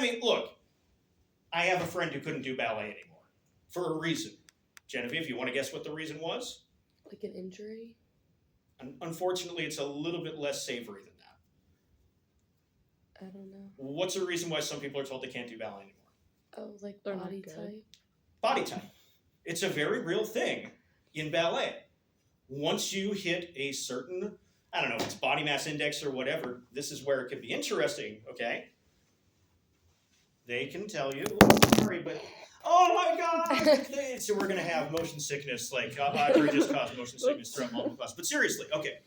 mean, look, I have a friend who couldn't do ballet anymore for a reason. Genevieve, you want to guess what the reason was? Like an injury? Unfortunately, it's a little bit less savory than that. I don't know. What's the reason why some people are told they can't do ballet anymore? Oh, like They're not body good. type? Body type. It's a very real thing in ballet. Once you hit a certain, I don't know if it's body mass index or whatever, this is where it could be interesting, okay? They can tell you, sorry, but, oh my God! So we're going to have motion sickness, like Audrey just caused motion sickness throughout multiple classes. But seriously, okay,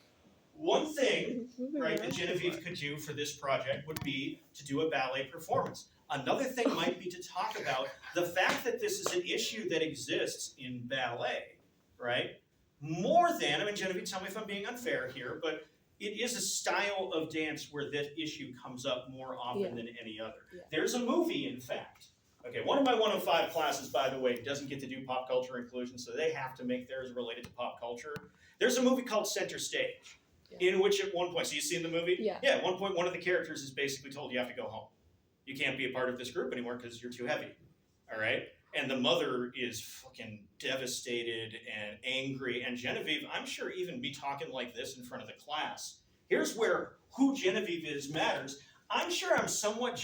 one thing, right, that Genevieve could do for this project would be to do a ballet performance. Another thing might be to talk about the fact that this is an issue that exists in ballet, right? More than, I mean, Genevieve, tell me if I'm being unfair here, but it is a style of dance where this issue comes up more often than any other. Yeah. There's a movie, in fact. Okay, one of my 105 classes, by the way, doesn't get to do pop culture inclusion, so they have to make theirs related to pop culture. There's a movie called Center Stage, in which at one point, so you've seen the movie? Yeah. Yeah, at one point, one of the characters is basically told you have to go home. You can't be a part of this group anymore because you're too heavy, all right? And the mother is fucking devastated and angry. And Genevieve, I'm sure even me talking like this in front of the class, here's where who Genevieve is matters. I'm sure I'm somewhat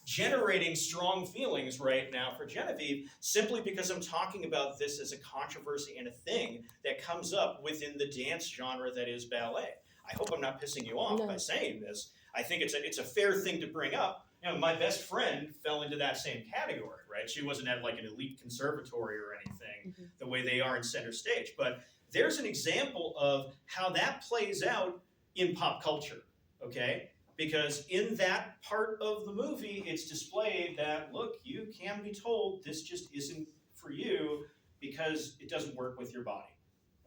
generating strong feelings right now for Genevieve simply because I'm talking about this as a controversy and a thing that comes up within the dance genre that is ballet. I hope I'm not pissing you off by saying this. I think it's a fair thing to bring up. You know, my best friend fell into that same category, right? She wasn't at like an elite conservatory or anything the way they are in Center Stage. But there's an example of how that plays out in pop culture, okay? Because in that part of the movie, it's displayed that, look, you can be told this just isn't for you because it doesn't work with your body,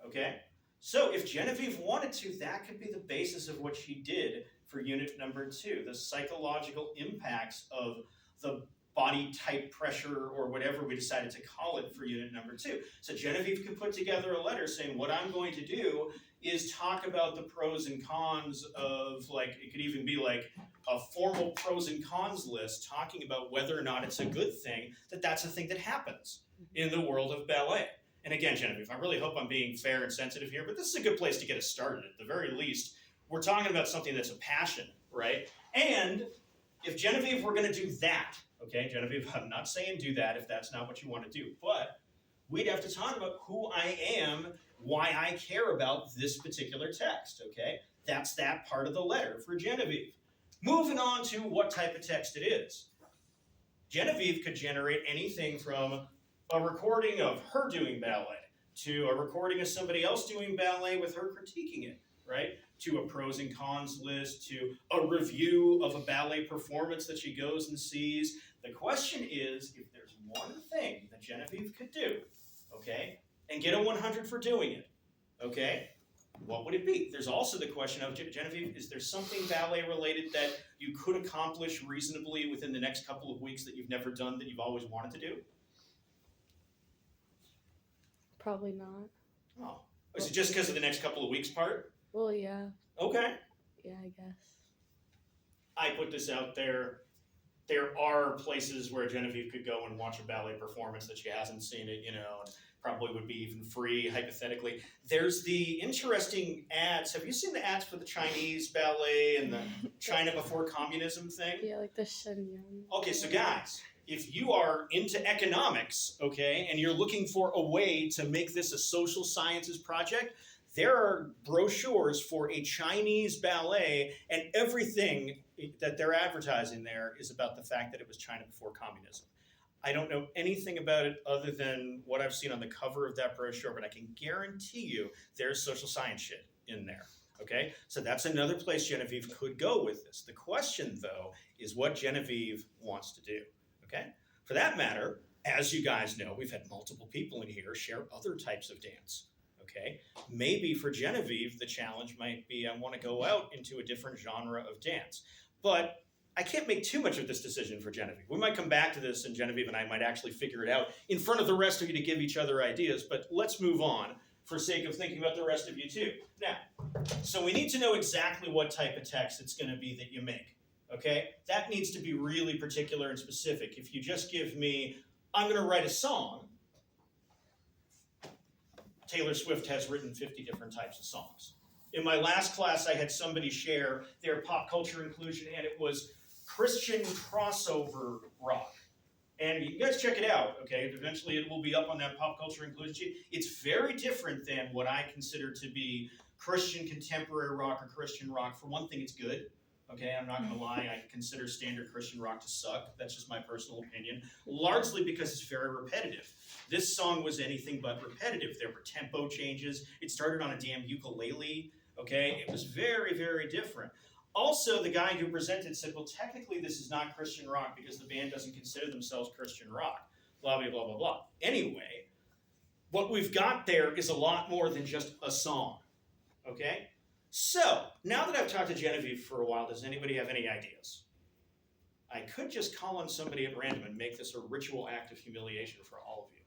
okay? So if Genevieve wanted to, that could be the basis of what she did for unit number 2, the psychological impacts of the body type pressure or whatever we decided to call it for unit number 2. So Genevieve could put together a letter saying, what I'm going to do is talk about the pros and cons of, like, it could even be like a formal pros and cons list talking about whether or not it's a good thing that that's a thing that happens in the world of ballet. And again, Genevieve, I really hope I'm being fair and sensitive here, but this is a good place to get us started. At the very least, we're talking about something that's a passion, right? And if Genevieve were going to do that, okay, Genevieve, I'm not saying do that if that's not what you want to do, but we'd have to talk about who I am, why I care about this particular text, okay? That's that part of the letter for Genevieve. Moving on to what type of text it is. Genevieve could generate anything from a recording of her doing ballet to a recording of somebody else doing ballet with her critiquing it, right? To a pros and cons list, to a review of a ballet performance that she goes and sees. The question is, if there's one thing that Genevieve could do, okay, and get a 100 for doing it, okay, what would it be? There's also the question of, Genevieve, is there something ballet related that you could accomplish reasonably within the next couple of weeks that you've never done that you've always wanted to do? Probably not. Oh, is it just because of the next couple of weeks part? Well, yeah. Okay. Yeah, I guess. I put this out there. There are places where Genevieve could go and watch a ballet performance that she hasn't seen it, you know, and probably would be even free, hypothetically. There's the interesting ads. Have you seen the ads for the Chinese ballet and the China before communism thing? Yeah, like the Shenyang. Okay, so guys, if you are into economics, okay, and you're looking for a way to make this a social sciences project, there are brochures for a Chinese ballet, and everything that they're advertising there is about the fact that it was China before communism. I don't know anything about it other than what I've seen on the cover of that brochure, but I can guarantee you there's social science shit in there. Okay, so that's another place Genevieve could go with this. The question, though, is what Genevieve wants to do. Okay, for that matter, as you guys know, we've had multiple people in here share other types of dance. Okay, maybe for Genevieve, the challenge might be I want to go out into a different genre of dance. But I can't make too much of this decision for Genevieve. We might come back to this, and Genevieve and I might actually figure it out in front of the rest of you to give each other ideas. But let's move on for sake of thinking about the rest of you too. Now, so we need to know exactly what type of text it's going to be that you make. Okay? That needs to be really particular and specific. If you just give me, I'm going to write a song, Taylor Swift has written 50 different types of songs. In my last class, I had somebody share their pop culture inclusion, and it was Christian crossover rock. And you guys check it out, okay? Eventually it will be up on that pop culture inclusion sheet. It's very different than what I consider to be Christian contemporary rock or Christian rock. For one thing, it's good. Okay, I'm not gonna lie, I consider standard Christian rock to suck. That's just my personal opinion. Largely because it's very repetitive. This song was anything but repetitive. There were tempo changes. It started on a damn ukulele, okay? It was very, very different. Also, the guy who presented said, well, technically this is not Christian rock because the band doesn't consider themselves Christian rock. Blah, blah, blah, blah, blah. Anyway, what we've got there is a lot more than just a song, okay? So, now that I've talked to Genevieve for a while, does anybody have any ideas? I could just call on somebody at random and make this a ritual act of humiliation for all of you.